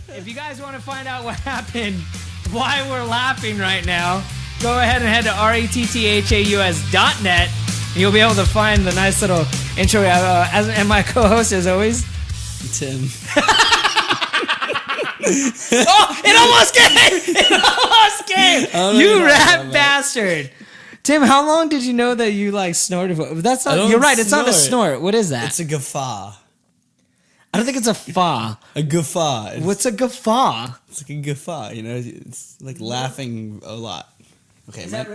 If you guys want to find out what happened, why we're laughing right now, go ahead and head to ratthaus.net. And you'll be able to find the nice little intro. And my co-host, as always, Tim. Oh, it almost came! It almost came! You rat bastard! Tim, how long did you know that you like snorted? That's not. You're right. It's not a snort. What is that? It's a guffaw. I don't think it's a fa. A guffaw. What's a guffaw? It's like a guffaw. You know, it's like laughing a lot. Okay, is that?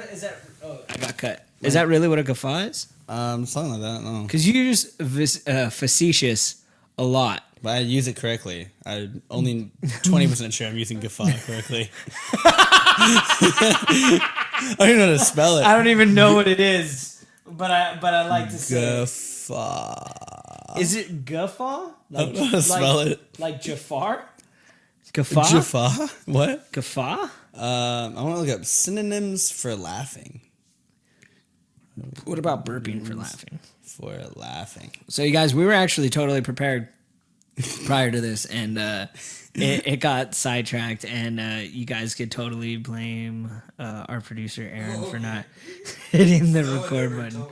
Oh, I got cut. Is that really what a guffaw is? Something like that. No, because you use facetious a lot. But I use it correctly. I'm only 20% sure I'm using guffaw correctly. I don't even know how to spell it. I don't even know what it is, but I like to say guffaw. Is it guffaw? Like, I don't know how to spell it. Like Jafar? Guffaw? Jaffa? What? Guffaw? I want to look up synonyms for laughing. What about burping for laughing? For laughing. So you guys, we were actually totally prepared prior to this, and it got sidetracked, and you guys could totally blame our producer Aaron for not hitting the record button.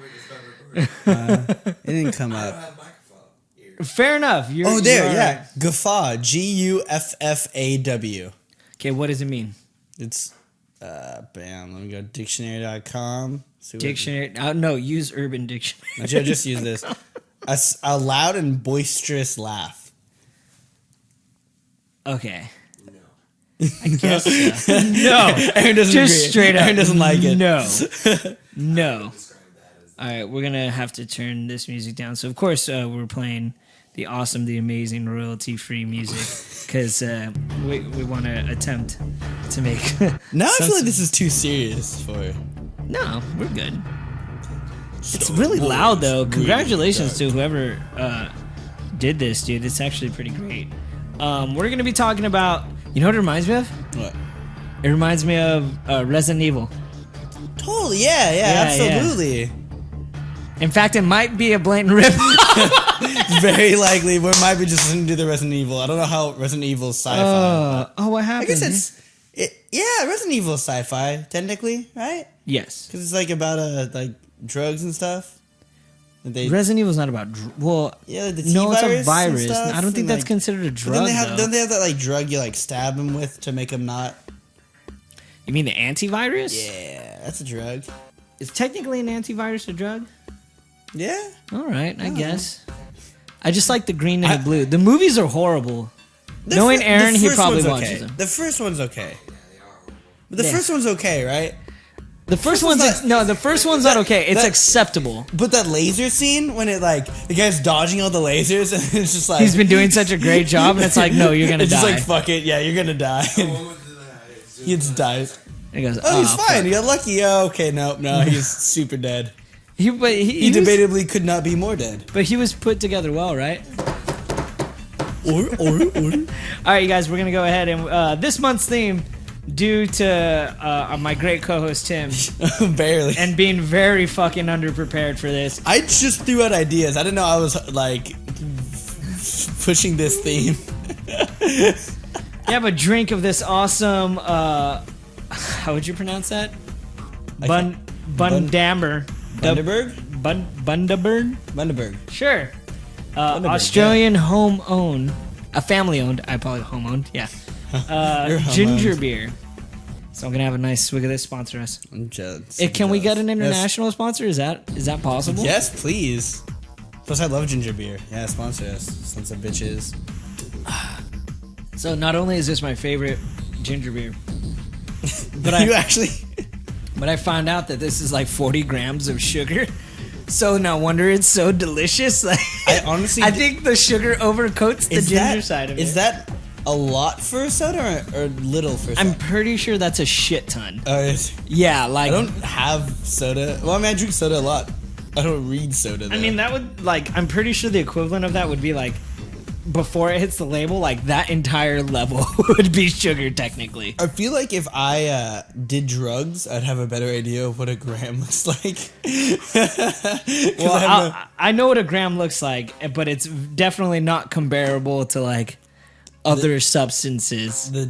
It didn't come up. Fair enough. Yeah. Right. Guffaw. Guffaw. Okay, what does it mean? It's bam. Let me go dictionary.com. Dictionary. No, use Urban Dictionary. I should just use this. A loud and boisterous laugh. Okay. No. I guess so. No. Aaron doesn't just agree. Straight up. Aaron doesn't like it. No. No. All right, we're going to have to turn this music down. So, of course, we're playing the awesome, the amazing, royalty-free music because we want to attempt to make... Now I feel like this is too serious for it. No, we're good. It's really loud, though. Congratulations to whoever did this, dude. It's actually pretty great. We're going to be talking about... You know what it reminds me of? What? It reminds me of Resident Evil. Totally, yeah, absolutely. Yeah. In fact, it might be a blatant rip. Very likely. We might be just listening to the Resident Evil. I don't know how Resident Evil is sci-fi. What happened? I guess Resident Evil is sci-fi, technically, right? Yes. Because it's like about like drugs and stuff. Resident Evil's not about yeah, the T it's virus a virus. and stuff, I don't think that's considered a drug. Don't they have that like drug you like stab them with to make them not? You mean the antivirus? Yeah, that's a drug. Is technically an antivirus a drug? Yeah. All right, I guess. I just like the green and the blue. The movies are horrible. Knowing Aaron, he probably watches them. The first one's okay. But the first one's okay, right? The first one's the first one's not okay. It's acceptable. But that laser scene when it like the guy's dodging all the lasers and it's just like he's been doing such a great job and it's like no, you're gonna die. It's just like fuck it, yeah, you're gonna die. He just dies. And he goes, he's fine. You got lucky. Oh, okay, no, he's super dead. He debatably could not be more dead. But he was put together well, right? Or. All right, you guys, we're gonna go ahead and this month's theme. Due to my great co-host Tim, barely, and being very fucking underprepared for this, I just threw out ideas. I didn't know I was like pushing this theme. You have a drink of this awesome. How would you pronounce that? Bundaberg. Bundaberg. Sure. Australian home-owned, family-owned. I apologize, home-owned. Yeah. Ginger beer. So I'm gonna have a nice swig of this. Sponsor us. Can we get an international sponsor? Is that possible? Yes, please. Plus, I love ginger beer. Yeah, sponsor us, sons of bitches. So not only is this my favorite ginger beer, but but I found out that this is like 40 grams of sugar. So no wonder it's so delicious. Like, I think the sugar overcoats the ginger side of it. Is that a lot for a soda or little for a soda? I'm pretty sure that's a shit ton. Yeah, like... I don't have soda. Well, I mean, I drink soda a lot. I don't read soda, though. I mean, that would, like... I'm pretty sure the equivalent of that would be, like... Before it hits the label, like, that entire level would be sugar, technically. I feel like if I did drugs, I'd have a better idea of what a gram looks like. Well, I know what a gram looks like, but it's definitely not comparable to, like... other substances. The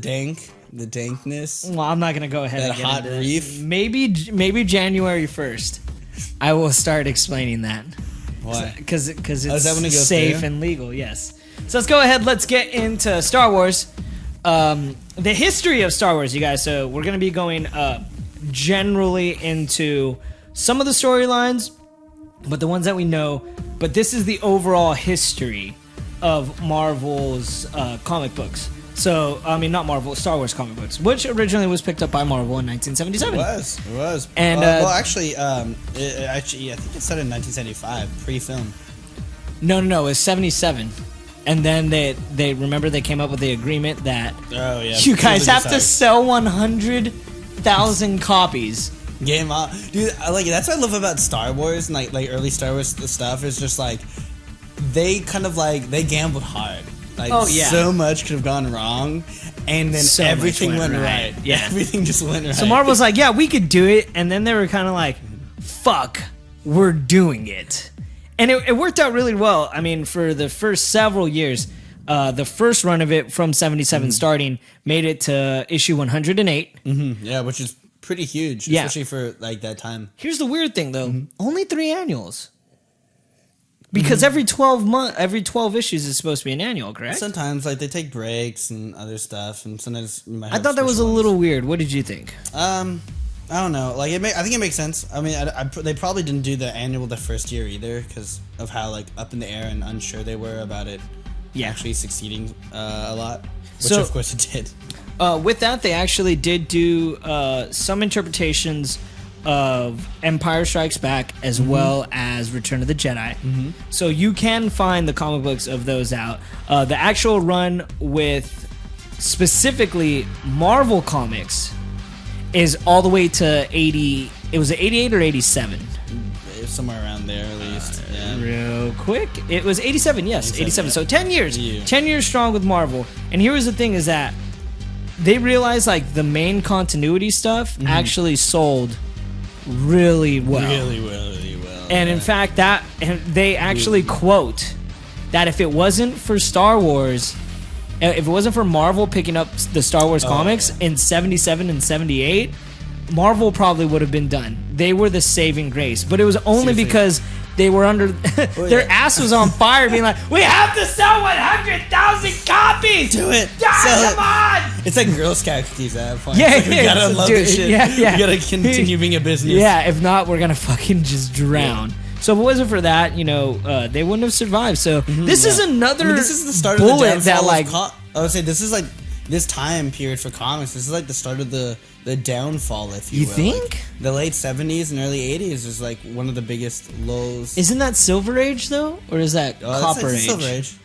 dankness. Well, I'm not gonna go ahead and get hot into reef. Maybe January 1st, I will start explaining that. Why? Because it's is that when it goes safe through? and legal. Yes. So let's go ahead. Let's get into Star Wars. The history of Star Wars, you guys. So we're gonna be going generally into some of the storylines, but the ones that we know. But this is the overall history of Marvel's comic books. So, I mean, not Marvel, Star Wars comic books, which originally was picked up by Marvel in 1977. It was. And, well, actually, I think it started in 1975, pre-film. No, it was 77. And then they remember they came up with the agreement that you guys have to sell 100,000 copies. Game on, dude. That's what I love about Star Wars and like early Star Wars stuff. Is just like they kind of they gambled hard. So much could have gone wrong, and then everything went right. Yeah, everything just went right. So Marvel's like, yeah, we could do it, and then they were kind of like, fuck, we're doing it, and it worked out really well. I mean, for the first several years, the first run of it from 77 starting made it to issue 108. Yeah, which is pretty huge, especially for that time. Here's the weird thing, though: only 3 annuals. Because every 12 issues is supposed to be an annual, correct? Sometimes, they take breaks and other stuff, and sometimes you might have I thought that was a little weird. What did you think? I don't know. I think it makes sense. I mean, they probably didn't do the annual the first year either, because of how up in the air and unsure they were about it. Yeah, actually succeeding a lot, which of course it did. With that, they actually did do some interpretations of Empire Strikes Back as well as Return of the Jedi. So you can find the comic books of those out. The actual run with specifically Marvel Comics is all the way to 80. It was 88 or 87? Somewhere around there at least. Real quick. It was 87, yes. 87. So 10 years. Yeah. 10 years strong with Marvel. And here was the thing is that they realized the main continuity stuff actually sold really well. Really well. And in fact, they actually quote that if it wasn't for Star Wars, if it wasn't for Marvel picking up the Star Wars comics in 77 and 78, Marvel probably would have been done. They were the saving grace. But it was only because they were under... their ass was on fire being like, we have to sell 100,000 copies! Do it! Come on! It's like Girl Scout cookies at that point. Yeah, we gotta love this shit. Yeah. We gotta continue being a business. Yeah, if not, we're gonna fucking just drown. Yeah. So if it wasn't for that, they wouldn't have survived. So this is another this is the start of the downfall I would say this is this time period for comics. This is the start of the downfall, if you will. You think? The late 70s and early 80s is one of the biggest lows. Isn't that Silver Age, though? Or is that Copper Age? Silver Age.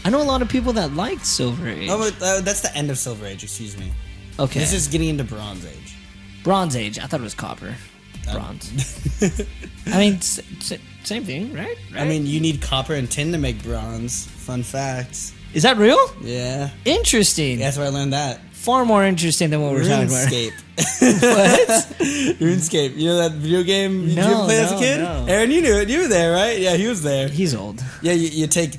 I know a lot of people that liked Silver Age. Oh, but that's the end of Silver Age, excuse me. Okay. This is getting into Bronze Age. Bronze Age. I thought it was Copper. Bronze. I mean, same thing, right? I mean, you need copper and tin to make bronze. Fun facts. Is that real? Yeah. Interesting. Yeah, that's where I learned that. Far more interesting than what we're talking about. RuneScape. What? RuneScape. You know that video game you played as a kid? No. Aaron, you knew it. You were there, right? Yeah, he was there. He's old. Yeah, you take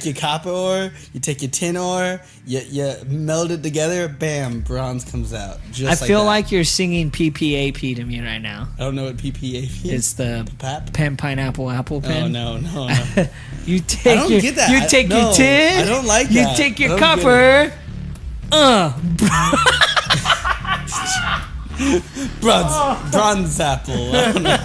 your copper ore, you take your tin ore, you meld it together, bam, bronze comes out. I feel like you're singing PPAP to me right now. I don't know what PPAP is. It's the pen, pineapple, apple pen. Oh, no. You take I don't get that. You take your tin. I don't like that. You take your copper. Bronze apple. I don't know.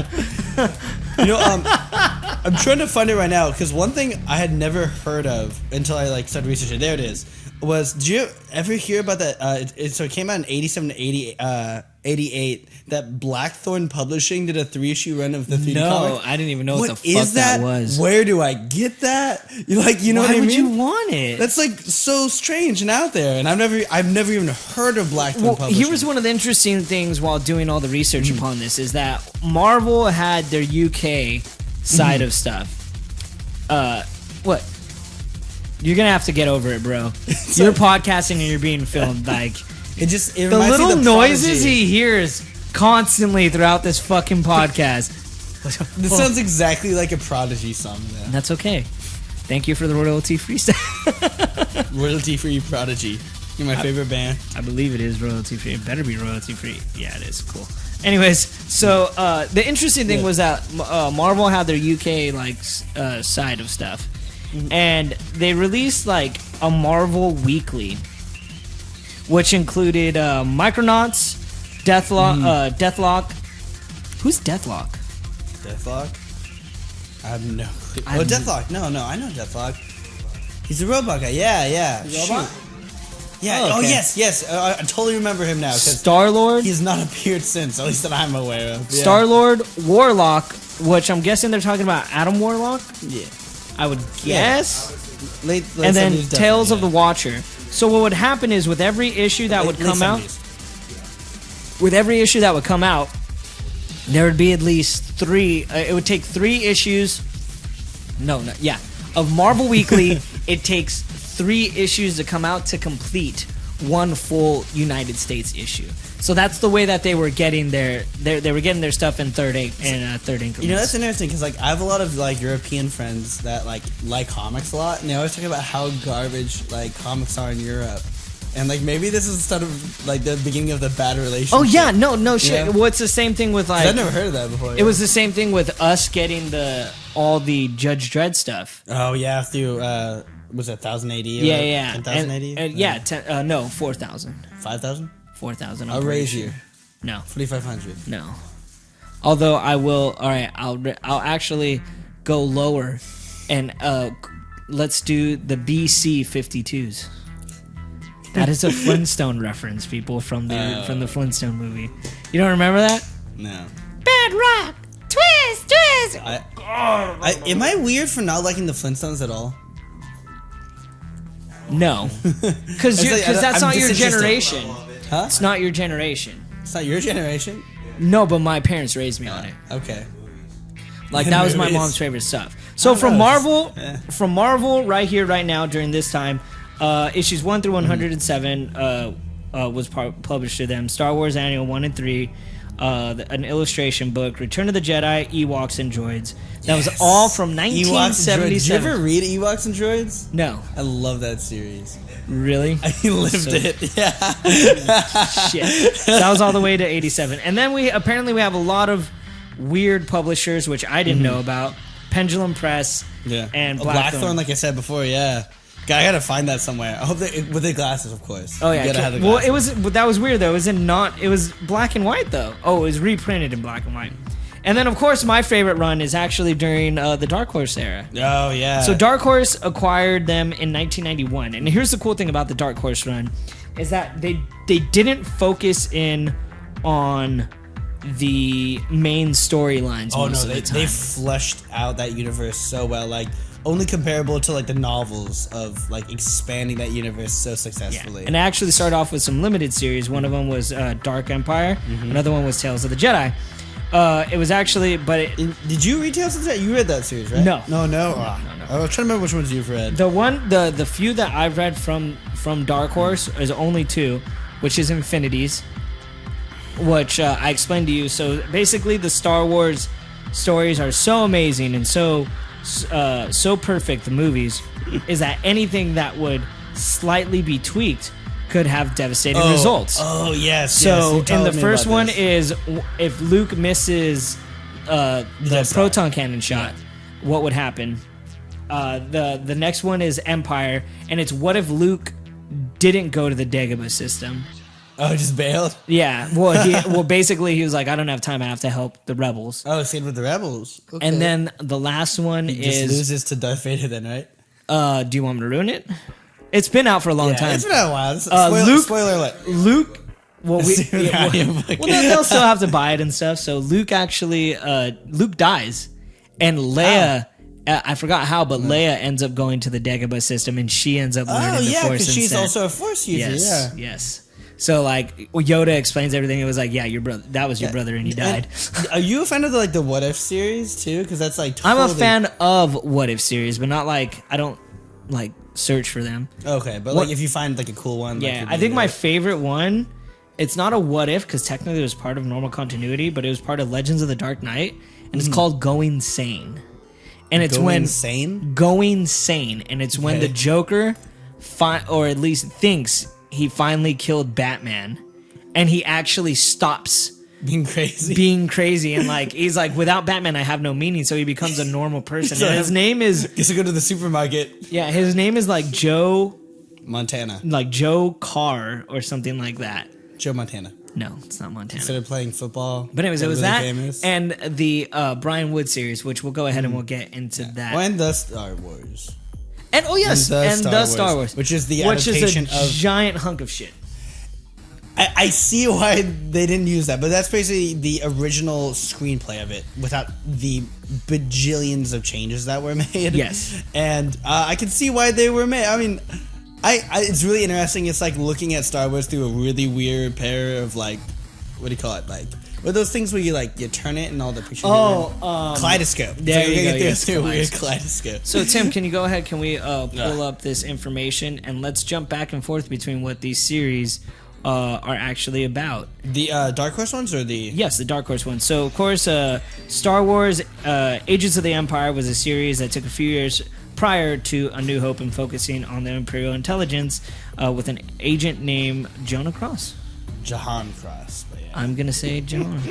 I'm trying to find it right now because one thing I had never heard of until I started researching. There it is. Did you ever hear about that? So it came out in 87 to 88. That Blackthorn Publishing did a 3-issue run of the 3D comic. No, I didn't even know what the fuck that was. Where do I get that? You know what I mean? Why would you want it? That's so strange and out there, and I've never even heard of Blackthorn Publishing. Here was one of the interesting things while doing all the research upon this is that Marvel had their UK side of stuff. What? You're gonna have to get over it, bro. You're podcasting and you're being filmed. The little noises he hears constantly throughout this fucking podcast. This sounds exactly like a Prodigy song, though. That's okay. Thank you for the royalty-free stuff. Royalty-free Prodigy. You're my favorite band. I believe it is royalty-free. It better be royalty-free. Yeah, it is. Cool. Anyways, so the interesting thing was that Marvel had their UK side of stuff, and they released like a Marvel Weekly, which included Micronauts, Deathlock. Who's Deathlock? Deathlock? I have no clue. Deathlock. No, I know Deathlock. He's a robot guy. Yeah. Robot? Yeah. Oh, okay. Yes. I totally remember him now. Star-Lord. He's not appeared since, at least that I'm aware of. Yeah. Star-Lord, Warlock, which I'm guessing they're talking about Adam Warlock. Yeah. I would guess. Yeah. Late and then Tales of the Watcher. So what would happen is with every issue that would come out, there would be at least 3. It would take 3 issues. Of Marvel Weekly, it takes 3 issues to come out to complete one full United States issue. So that's the way that they were getting their stuff in third increments. You know, that's interesting because I have a lot of European friends that like comics a lot, and they always talk about how garbage comics are in Europe. And maybe this is sort of the beginning of the bad relationship. Oh yeah, no shit. Yeah. Well, it's the same thing with I've never heard of that before. It was the same thing with us getting all the Judge Dredd stuff. Oh yeah, through was it 1000 AD? Yeah. 10,000 AD? No, 4,000. 5,000? 4,000. I'll raise you. No. 4,500. No. Although I will. All right, I'll actually go lower, and let's do the BC 52s. That is a Flintstone reference, people, from the Flintstone movie. You don't remember that? No. Bad rock, twist. Am I weird for not liking the Flintstones at all? No, because that's not your generation. Huh? It's not your generation. It's not your generation? No, but my parents raised me on it. Okay. That was my mom's favorite stuff. So from Marvel, right here, right now, during this time. Issues 1 through 107 was published to them. Star Wars Annual 1 and 3, an illustration book, Return of the Jedi, Ewoks and Droids. That was all from 1977. Did you ever read Ewoks and Droids? No. I love that series. Really? I lived it. Yeah. Shit. That was all the way to 87. And then we have a lot of weird publishers, which I didn't know about. Pendulum Press and Blackthorn, like I said before, yeah. I gotta find that somewhere. I hope with the glasses, of course. Oh yeah. You gotta have the glasses. That was weird though. It was black and white though. Oh, it was reprinted in black and white. And then of course my favorite run is actually during the Dark Horse era. Oh yeah. So Dark Horse acquired them in 1991, and here's the cool thing about the Dark Horse run, is that they didn't focus in on the main storylines. Oh no, they fleshed out that universe so well, only comparable to the novels of expanding that universe so successfully. Yeah. And it actually started off with some limited series. One of them was Dark Empire. Mm-hmm. Another one was Tales of the Jedi. It was actually, did you read Tales of the Jedi? You read that series, right? No. No. I was trying to remember which ones you've read. The few that I've read from Dark Horse is only 2, which is Infinities, which I explained to you. So basically, the Star Wars stories are so amazing and so perfect, the movies, is that anything that would slightly be tweaked could have devastating results. Oh yes. So in the first one is if Luke misses the proton cannon shot, what would happen? The next one is Empire, and it's what if Luke didn't go to the Dagobah system? Oh, just bailed? Yeah. Well, basically, he was like, I don't have time. I have to help the rebels. Oh, stayed with the rebels. Okay. And then the last one he just loses to Darth Vader then, right? Do you want me to ruin it? It's been out for a long time. It's been out a while. Spoiler alert. Luke... Well, they'll still have to buy it and stuff. So Luke dies. And Leia... I forgot how, but Leia ends up going to the Dagobah system, and she ends up learning the Force instead. She's also a Force user. Yes. So Yoda explains everything. It was your brother. That was your brother, and he died. Are you a fan of the What If series too? Because that's totally... I'm a fan of What If series, but not I don't search for them. Okay, but if you find a cool one, I think my favorite one. It's not a What If because technically it was part of normal continuity, but it was part of Legends of the Dark Knight, and it's called Going Sane. and it's when going sane, and it's when the Joker, or at least thinks he finally killed Batman, and he actually stops being crazy, and like he's like, without Batman, I have no meaning. So he becomes a normal person. So and his name is. Gets to go to the supermarket. Yeah, his name is like Joe Montana, like Joe Carr or something like that. Joe Montana. No, it's not Montana. Instead of playing football. But anyways, it was that famous. And the Brian Wood series, which we'll go ahead and we'll get into that. And the Star Wars. And the Star Wars, which is the adaptation of a giant hunk of shit. I see why they didn't use that, but that's basically the original screenplay of it without the bajillions of changes that were made. Yes. And I can see why they were made. I mean, it's really interesting. It's like looking at Star Wars through a really weird pair of like, what do you call it? Like, what are those things where you turn it and all the pictures? Kaleidoscope. There you go. Yes, through a weird kaleidoscope. So Tim, can you go ahead? Can we pull up this information and let's jump back and forth between what these series are actually about? The Dark Horse ones or the... Yes, the Dark Horse ones. So, of course, Star Wars Agents of the Empire was a series that took a few years prior to A New Hope and focusing on the Imperial intelligence with an agent named Jahan Cross. Jahan Cross. But yeah. I'm going to say Jahan.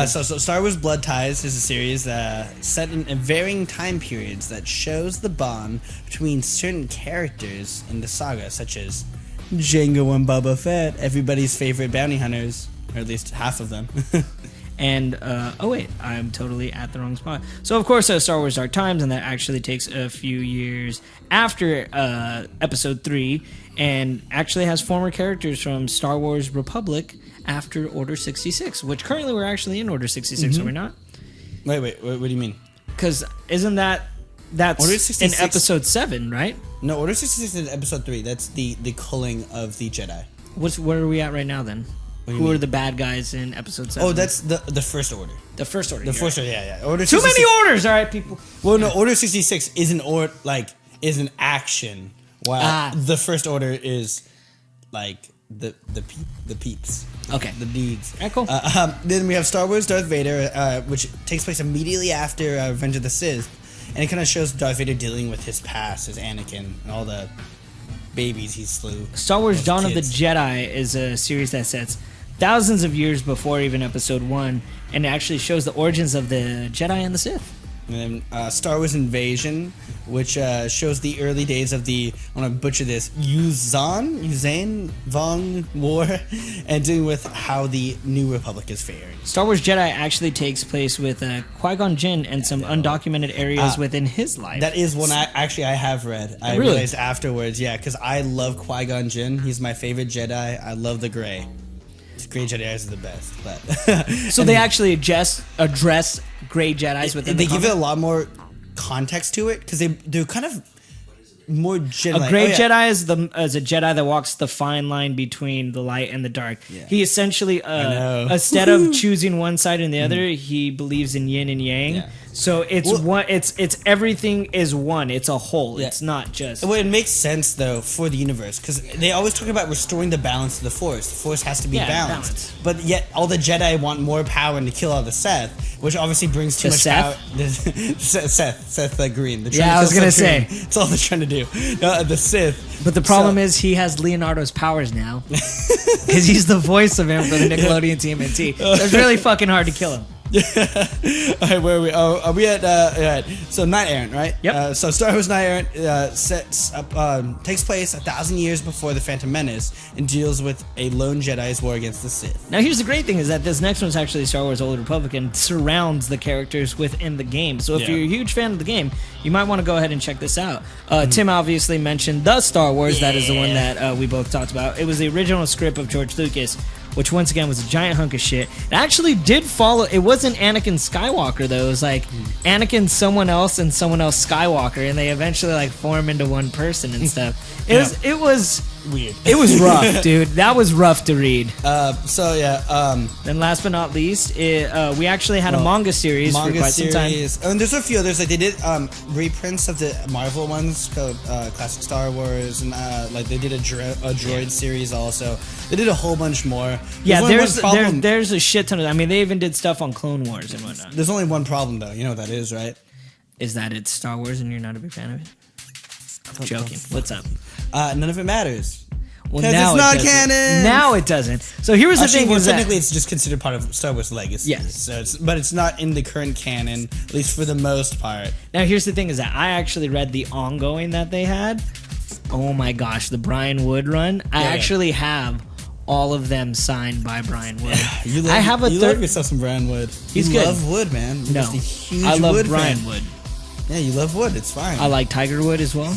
So Star Wars Blood Ties is a series set in varying time periods that shows the bond between certain characters in the saga, such as Jango and Boba Fett, everybody's favorite bounty hunters, or at least half of them. And, I'm totally at the wrong spot. So, of course, Star Wars Dark Times, and that actually takes a few years after Episode 3, and actually has former characters from Star Wars Republic after Order 66, which currently we're actually in Order 66, are we not? Wait, what do you mean? Because isn't that's in Episode 7, right? No, Order 66 is Episode 3. That's the culling of the Jedi. Where are we at right now, then? Who are the bad guys in Episode 7? Oh, that's the First Order. The First Order. The First Order, yeah. Order Too many orders, all right, people. Well, no, Order 66 is an action, while the First Order is like the peeps. Okay. The dudes. Alright, cool. Then we have Star Wars Darth Vader, which takes place immediately after Revenge of the Sith. And it kind of shows Darth Vader dealing with his past as Anakin and all the babies he slew. Star Wars Dawn of the Jedi is a series that sets thousands of years before even Episode 1, and it actually shows the origins of the Jedi and the Sith. And then Star Wars Invasion, which shows the early days of the, I want to butcher this, Yuzan Vong War, and dealing with how the New Republic is faring. Star Wars Jedi actually takes place with Qui-Gon Jinn and some undocumented areas within his life. That is one I have read. I realized afterwards, because I love Qui-Gon Jinn. He's my favorite Jedi. I love the Grey. Grey Jedis are the best. But so they actually address Grey Jedis within they give it a lot more context to it, because they're kind of more Jedi. A Grey Jedi is a Jedi that walks the fine line between the light and the dark. Yeah. He essentially, instead of choosing one side and the other, he believes in yin and yang. Yeah. So it's one. It's everything is one. It's a whole. Yeah. It's not just. Well, it makes sense though for the universe, because they always talk about restoring the balance of the Force. The Force has to be balanced. But yet all the Jedi want more power and to kill all the Sith, which obviously brings too much power. Seth Green. I was gonna say that's all they're trying to do. The Sith. But the problem is he has Leonardo's powers now, because he's the voice of him for the Nickelodeon TMNT. So it's really fucking hard to kill him. Alright, where are we? Oh, are we at so Knight Errant, right? Yep. So Star Wars Knight Errant takes place 1,000 years before the Phantom Menace and deals with a lone Jedi's war against the Sith. Now here's the great thing, is that this next one's actually Star Wars Old Republic and surrounds the characters within the game. So if you're a huge fan of the game, you might want to go ahead and check this out. Tim obviously mentioned the Star Wars. That is the one that we both talked about. It was the original script of George Lucas, which once again was a giant hunk of shit. It actually did follow. It wasn't Anakin Skywalker though. It was like Anakin, someone else, and someone else Skywalker, and they eventually like form into one person and stuff. It was weird. It was rough, dude. That was rough to read. Then last but not least, we actually had a manga series for quite some time. And there's a few others. Like they did reprints of the Marvel ones called Classic Star Wars, and like they did a droid series also. They did a whole bunch more. There's a shit ton of. I mean, they even did stuff on Clone Wars and whatnot. There's only one problem though. You know what that is, right? is that it's Star Wars and you're not a big fan of it? I'm joking. What's up? None of it matters. Well, because now it's not canon. Now it doesn't. So here's the thing: technically, it's just considered part of Star Wars legacy. Yes. So but it's not in the current canon, at least for the most part. Now here's the thing: is that I actually read the ongoing that they had. Oh my gosh, the Brian Wood run. I actually have all of them signed by Brian Wood. You love yourself some Brian Wood. He's you good. love Wood, man. You're no, just a huge I love Wood Brian fan. Wood. Yeah, you love Wood. It's fine. I like Tiger Wood as well.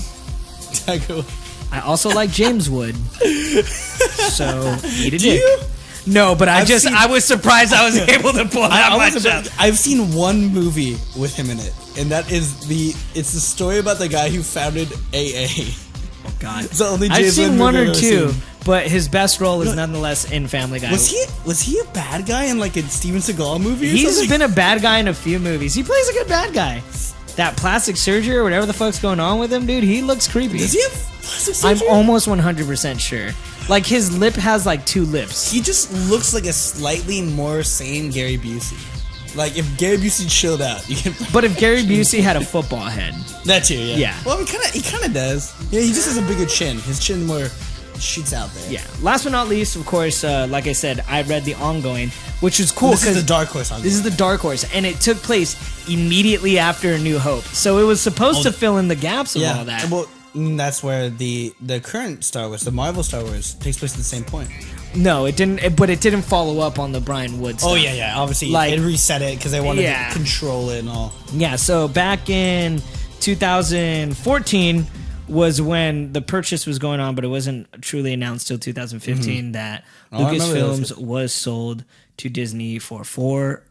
Tiger Wood. I also like James Wood. So eat a dick. No, but I was surprised I was able to pull that much up. I've seen one movie with him in it, and that is it's the story about the guy who founded AA. Oh God! It's the only I've James seen Wood one movie or I've two, seen. but his best role is nonetheless in Family Guy. Was he a bad guy in like a Steven Seagal movie? He's been a bad guy in a few movies. He plays a good bad guy. That plastic surgery or whatever the fuck's going on with him, dude, he looks creepy. Does he have plastic surgery? I'm almost 100% sure. Like, his lip has, like, 2 lips. He just looks like a slightly more sane Gary Busey. Like, if Gary Busey chilled out, you can... But if Gary Busey had a football head. That too, yeah. Yeah. Well, he kind of does. Yeah, he just has a bigger chin. His chin more shoots out there. Yeah. Last but not least, of course, like I said, I read the ongoing, which is cool. This is the Dark Horse ongoing. This is the Dark Horse, and it took place immediately after A New Hope. So it was supposed to fill in the gaps of all that. Well, that's where the current Star Wars, the Marvel Star Wars, takes place at the same point. No, it didn't. But it didn't follow up on the Brian Wood stuff. Oh yeah. Obviously, like, it reset it because they wanted to control it and all. Yeah. So back in 2014 was when the purchase was going on, but it wasn't truly announced till 2015 that Lucasfilms was sold to Disney for $4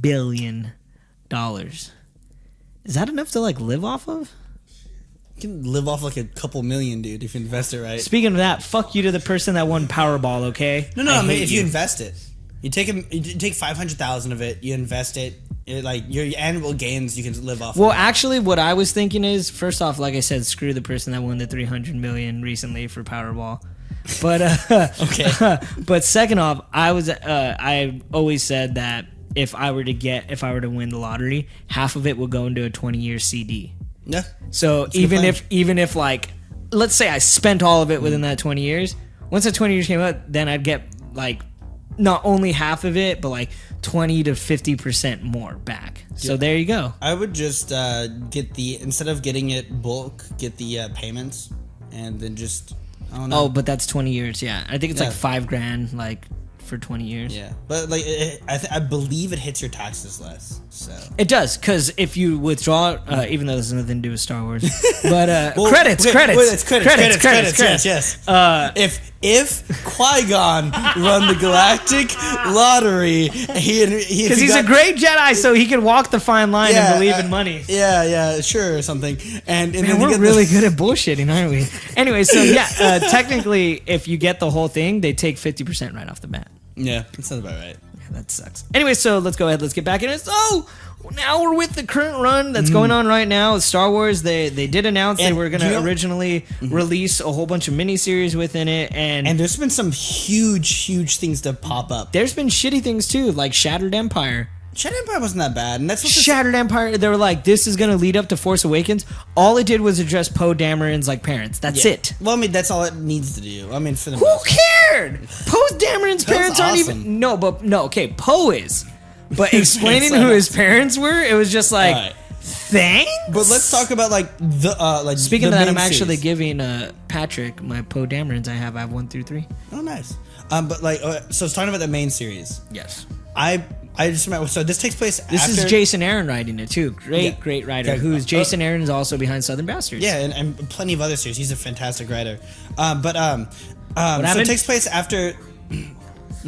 billion. Is that enough to like live off of? You can live off like a couple million, dude, if you invest it right. Speaking of that, fuck you to the person that won Powerball, okay? No, I mean, if you invest it. You take 500,000 of it, you invest it, like your annual gains you can live off. Well, actually, what I was thinking is, first off, like I said, screw the person that won the $300 million recently for Powerball. But okay. But second off, I always said that if I were to win the lottery, half of it would go into a 20-year CD. Yeah. So even if like, let's say I spent all of it within that 20 years, once that 20 years came out, then I'd get like not only half of it, but like 20 to 50% more back. So there you go. I would just instead of getting it bulk, get the payments, and then just I don't know. Oh, but that's 20 years. Yeah, I think it's like $5,000, like for 20 years. Yeah, but like I believe it hits your taxes less. So it does, because if you withdraw, even though this has nothing to do with Star Wars, but credits. Yes. If Qui-Gon run the Galactic Lottery, because he's a great Jedi, so he can walk the fine line and believe in money. Yeah, sure, or something. And man, we're really good at bullshitting, aren't we? Anyway, so technically, if you get the whole thing, they take 50% right off the bat. Yeah, that sounds about right. Yeah, that sucks. Anyway, so let's go ahead. Let's get back in it. So now we're with the current run that's going on right now with Star Wars. They did announce they were going to originally release a whole bunch of miniseries within it, and there's been some huge things to pop up. There's been shitty things too, like Shattered Empire. Shattered Empire wasn't that bad, and that's what Shattered Empire. They were like, this is going to lead up to Force Awakens. All it did was address Poe Dameron's like parents. That's it. Well, I mean, that's all it needs to do. I mean, for the who cared? Poe Dameron's parents aren't even. Okay, Poe is, but explaining who his parents were, it was just like, thanks. But let's talk about like the like. Speaking of that, I'm actually giving Patrick my Poe Damerons. I have 1 through 3. Oh, nice. But like, so it's talking about the main series. Yes. I just remember. So this takes place. This is Jason Aaron writing it too. Great writer. Who's Jason Aaron is also behind Southern Bastards. Yeah, and plenty of other series. He's a fantastic writer. So it takes place after.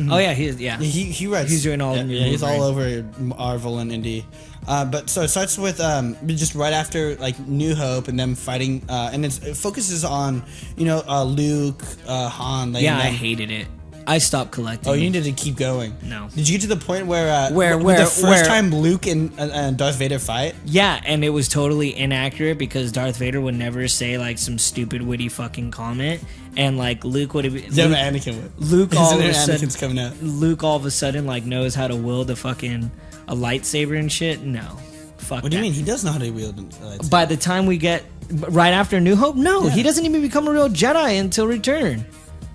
Oh yeah, he writes. He's doing all. He's all over Marvel and indie. But so it starts with just right after like New Hope and them fighting, and it focuses on Luke, Han. I hated it. I stopped collecting. Oh, you needed to keep going. No. Did you get to the point where the first time Luke and Darth Vader fight? Yeah, and it was totally inaccurate because Darth Vader would never say like some stupid witty fucking comment, and like Luke would have. Anakin would. Luke all of a sudden. Anakin's coming out. Luke all of a sudden like knows how to wield a lightsaber and shit. No. Fuck. What do you mean? He does know how to wield a lightsaber. By the time we get right after New Hope, no, he doesn't even become a real Jedi until Return.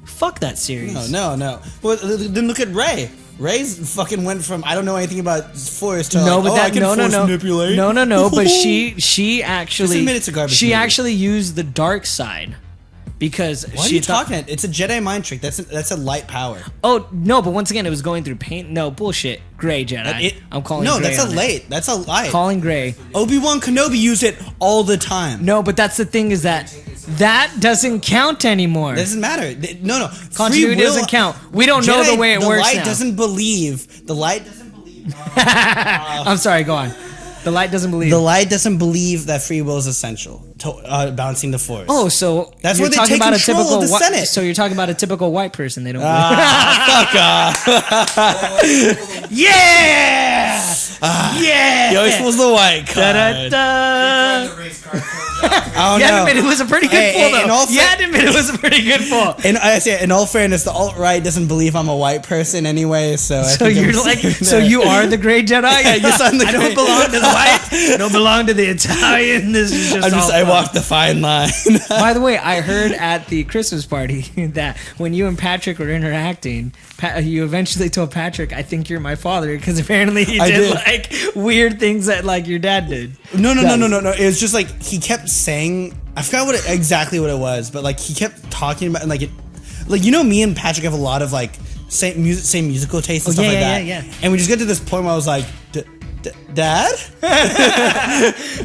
Fuck that series. No. Well, then look at Rey. Rey's fucking went from I don't know anything about Force to I can force manipulate. No. But she actually Just admit it's a garbage she movie. actually used the dark side because Why are you talking? It's a Jedi mind trick. That's a light power. Oh no! But once again, it was going through paint. No bullshit. Gray Jedi. I'm calling. No, Gray that's a light. Calling Gray. Obi-Wan Kenobi used it all the time. No, but that's the thing is that doesn't count anymore. Doesn't matter. No. Continuity doesn't count. We don't know the way it works now. The light doesn't believe. I'm sorry. Go on. The light doesn't believe. The light doesn't believe that free will is essential to balancing the Force. Oh, so that's why they take control of the Senate. So you're talking about a typical white person. They don't. Fuck off. Yeah. He always pulls the white card. You had to admit it was a pretty good pull, though. You had to admit it was a pretty good pull. And I say, in all fairness, the alt-right doesn't believe I'm a white person anyway, so you're like, so you are the gray Jedi? Yeah, yes, I'm the I don't belong to the white. I don't belong to the Italian. This is just I walk the fine line. By the way, I heard at the Christmas party that when you and Patrick were interacting, you eventually told Patrick, "I think you're my father," because apparently he did like weird things that like your dad did. No. It was just like he kept saying, I forgot exactly what it was, but like he kept talking about like me and Patrick have a lot of like same musical taste and stuff like that. Yeah. And we just get to this point where I was like, Dad?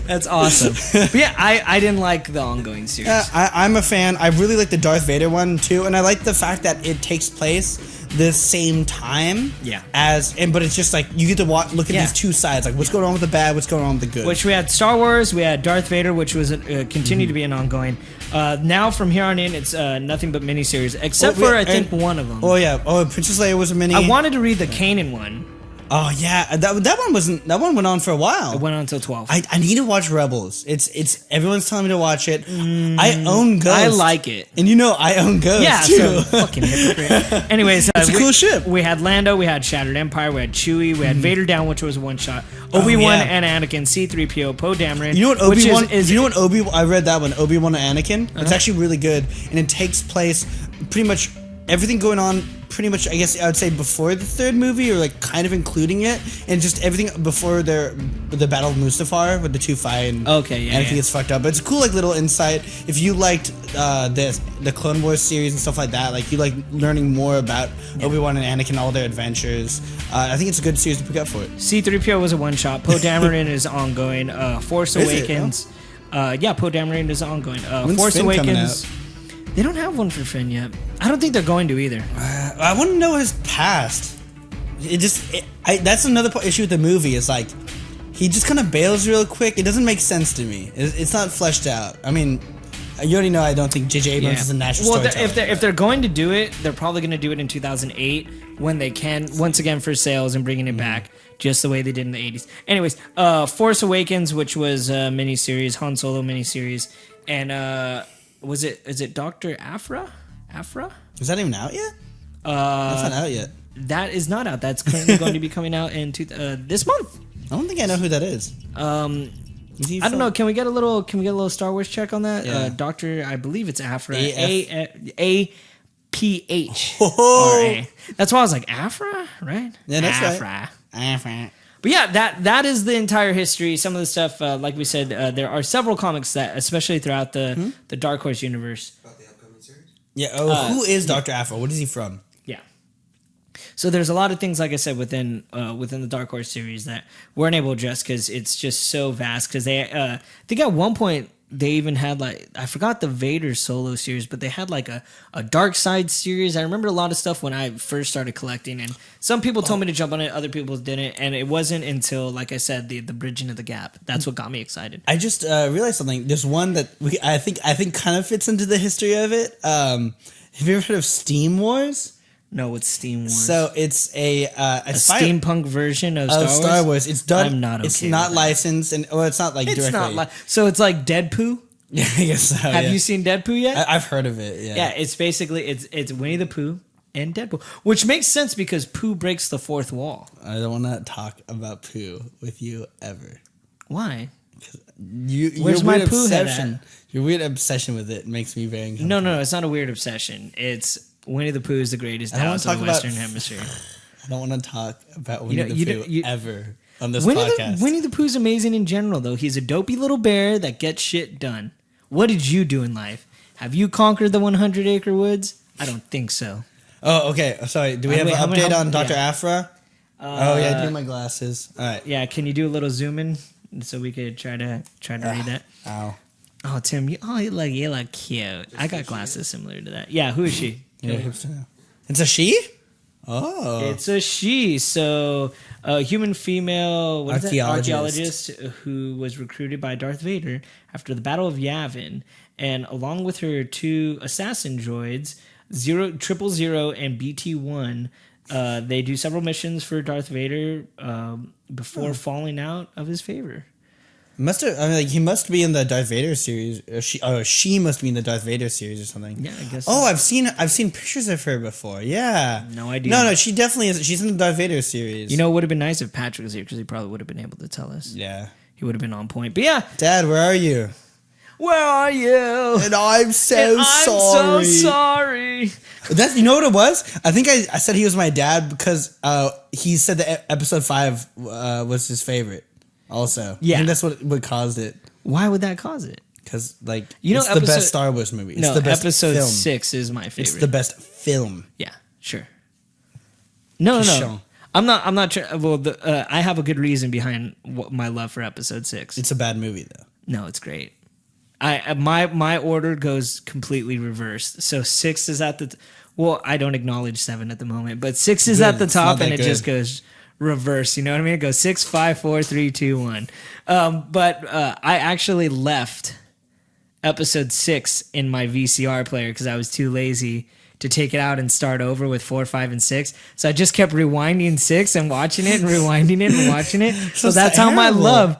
That's awesome. But yeah, I didn't like the ongoing series. I'm a fan. I really like the Darth Vader one too, and I like the fact that it takes place the same time. Yeah. But it's just like you get to look at these two sides, like what's going on with the bad, what's going on with the good. Which we had Star Wars, we had Darth Vader, which was continued to be an ongoing. Now from here on in, it's nothing but miniseries, except for I think one of them. Oh yeah, Princess Leia was a mini. I wanted to read the Kanan one. Oh yeah, that one went on for a while. It went on until 12. I need to watch Rebels. It's everyone's telling me to watch it. I own Ghost. I like it, and I own Ghost. Yeah, too. so fucking hypocrite. Anyways, it's a cool ship. We had Lando, we had Shattered Empire, we had Chewie, we had Vader Down, which was a one shot. Obi-Wan and Anakin, C-3PO, Poe Dameron. You know what Obi-Wan is? You know what I read that one, Obi-Wan and Anakin. It's actually really good, and it takes place pretty much everything going on. Pretty much, I guess I would say before the third movie, or like kind of including it, and just everything before the Battle of Mustafar with the two fight and Anakin gets fucked up. But it's a cool like little insight. If you liked the Clone Wars series and stuff like that, like you like learning more about Obi-Wan and Anakin, all their adventures. I think it's a good series to pick up for it. C-3PO was a one shot. Poe Dameron is ongoing. Force Awakens. Poe Dameron is ongoing. Force Awakens. They don't have one for Finn yet. I don't think they're going to either. I want to know his past. That's another issue with the movie. Is like he just kind of bails real quick. It doesn't make sense to me. It's not fleshed out. I mean, you already know I don't think J.J. Abrams is a natural storyteller. If they're going to do it, they're probably going to do it in 2008 when they can once again for sales and bringing it back just the way they did in the 80s. Anyways, Force Awakens, which was a miniseries, Han Solo miniseries, and is it Dr. Aphra? Is that even out yet? That's not out yet. That is not out. That's currently going to be coming out in this month. I don't think I know who that is. I don't know. Can we get a little Star Wars check on that? Yeah. Doctor, I believe it's Aphra. A-P-H. That's why I was like, Aphra, right? Yeah, that's Aphra. Right. But yeah, that is the entire history. Some of the stuff, like we said, there are several comics that, especially throughout the Dark Horse universe. About the upcoming series? Yeah. Who is Dr. Aphra? What is he from? Yeah. So there's a lot of things, like I said, within the Dark Horse series that weren't able to address because it's just so vast. Because they, I think at one point they even had I forgot the Vader solo series, but they had like a Dark Side series. I remember a lot of stuff when I first started collecting, and some people told me to jump on it, other people didn't, and it wasn't until, like I said, the Bridging of the Gap. That's what got me excited. I just realized something. There's one that I think kind of fits into the history of it. Have you ever heard of Steam Wars? No, it's Steam Wars. So it's a steampunk version of Star Wars. It's done. I'm not okay. It's not licensed, and it's not like it's directly. So it's like Deadpoo. Yeah, I guess so. Have you seen Deadpoo yet? I've heard of it. Yeah. Yeah, it's basically it's Winnie the Pooh and Deadpool, which makes sense because Pooh breaks the fourth wall. I don't want to talk about Pooh with you ever. Why? Where's my poo head at? Your weird obsession with it makes me very uncomfortable. No, it's not a weird obsession. It's Winnie the Pooh is the greatest house in the Western Hemisphere. I don't want to talk about Winnie the Pooh ever on this podcast. Winnie the Pooh's amazing in general, though. He's a dopey little bear that gets shit done. What did you do in life? Have you conquered the 100-acre woods? I don't think so. Oh, okay. Sorry. Do we have an update on Dr. Afra? I need my glasses. All right. Yeah. Can you do a little zoom in so we could try to read that? Ow. Oh, Tim. You look cute. I got glasses similar to that. Yeah. Who is she? It's a she? Oh. It's a she. So, a human female archaeologist who was recruited by Darth Vader after the Battle of Yavin, and along with her 2 assassin droids, 000 and BT-1, they do several missions for Darth Vader before falling out of his favor. He must be in the Darth Vader series. She must be in the Darth Vader series or something. Yeah, I guess. Oh, so. I've seen pictures of her before. Yeah. No idea. No, she definitely is. She's in the Darth Vader series. You know, it would have been nice if Patrick was here because he probably would have been able to tell us. Yeah. He would have been on point. But yeah. Dad, where are you? Where are you? And I'm so sorry. You know what it was? I think I said he was my dad because he said that episode 5 was his favorite. Also, yeah, I think that's what caused it. Why would that cause it? Because it's the best Star Wars movie. It's the best episode film. 6 is my favorite. It's the best film. Yeah, sure. No. I'm not sure. Well, I have a good reason behind my love for episode 6. It's a bad movie though. No, it's great. My order goes completely reversed. So 6 is at the I don't acknowledge 7 at the moment, but 6 is at the top, and it just goes reverse. You know what I mean? It goes 6, 5, 4, 3, 2, 1. But I actually left episode 6 in my VCR player because I was too lazy to take it out and start over with 4, 5, and 6. So I just kept rewinding 6 and watching it and rewinding it and watching it. So that's how my love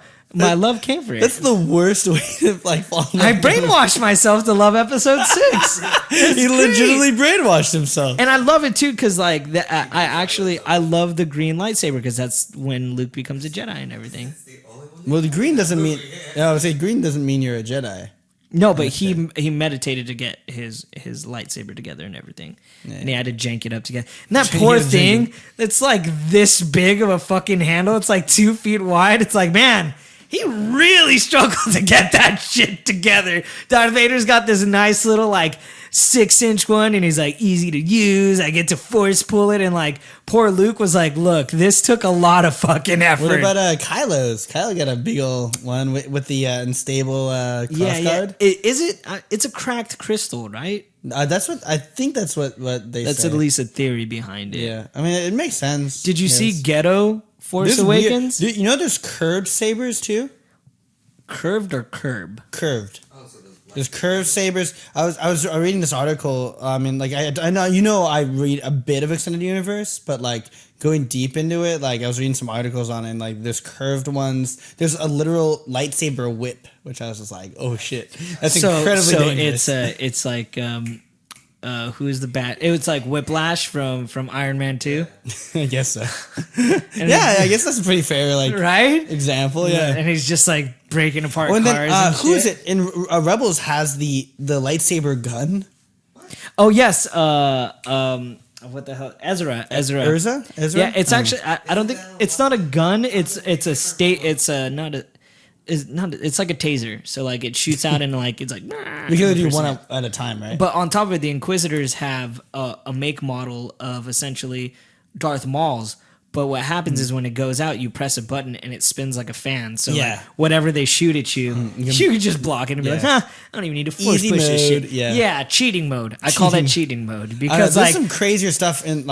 came for it. That's the worst way to fall in love. I brainwashed myself to love episode 6. He legitimately brainwashed himself. And I love it too because I love the green lightsaber because that's when Luke becomes a Jedi and everything. Well, the green doesn't mean... I would say green doesn't mean you're a Jedi. No, but he meditated to get his lightsaber together and everything. Yeah. And he had to jank it up together. And that poor thing, it's like this big of a fucking handle. It's like 2 feet wide. It's like, man... He really struggled to get that shit together. Darth Vader's got this nice little 6-inch one, and he's easy to use. I get to force pull it, and poor Luke was like, "Look, this took a lot of fucking effort." What about Kylo's? Kylo got a big old one with the unstable crossguard. Yeah. Is it? It's a cracked crystal, right? That's what I think. That's what they say. That's at least a theory behind it. Yeah, I mean it makes sense. Did you see Ghetto Force Awakens? You know there's curved sabers too? Curved or curb? Curved. There's curved sabers. I was reading this article. I know I read a bit of Extended Universe, but going deep into it, I was reading some articles on it, and there's curved ones. There's a literal lightsaber whip, which I was just like, oh shit, that's incredibly dangerous. It's like who's the bat? It was like Whiplash from Iron Man 2. I guess so. I guess that's a pretty fair right example. Yeah, and he's just breaking apart cars. And who is it in Rebels has the lightsaber gun? Oh yes, what the hell? Ezra. Yeah, it's actually I don't think it's not a gun. It's a state. It's not a. It's like a taser, so it shoots out and it's like. You can only do one at a time, right? But on top of it, the Inquisitors have a make model of essentially Darth Maul's. But what happens is when it goes out, you press a button and it spins like a fan. So whatever they shoot at you, you can just block it and be like, I don't even need to force push this shit. Yeah, cheating mode. I call that cheating mode because there's some crazier stuff in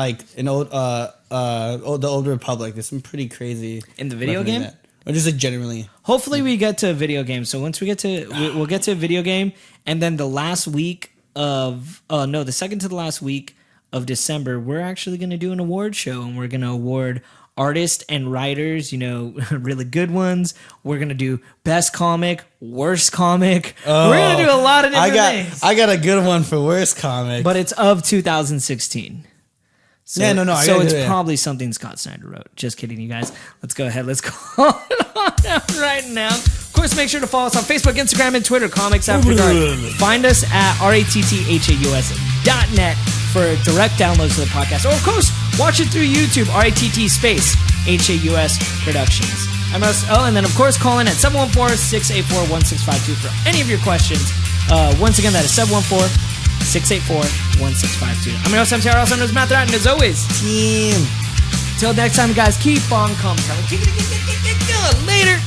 old the Old Republic. There's some pretty crazy in the video game. Or just generally. Hopefully we get to a video game. So once we get to, we'll get to a video game, and then the last week of, the second to the last week of December, we're actually going to do an award show, and we're going to award artists and writers, really good ones. We're going to do best comic, worst comic. We're going to do a lot of different things. I got a good one for worst comic. But it's of 2016. So, So it's probably something Scott Snyder wrote. Just kidding, you guys. Let's go ahead. Let's call it on out right now. Of course, make sure to follow us on Facebook, Instagram, and Twitter. Comics After Dark. Find us at ratthaus.net for direct downloads of the podcast. Or, of course, watch it through YouTube. RATT space HAUS Productions. And then, of course, call in at 714-684-1652 for any of your questions. Once again, that is 714-684-1652. I'm your host, MTR, also known as Matt Ratt, and as always, team. Till next time, guys, keep on coming. Later.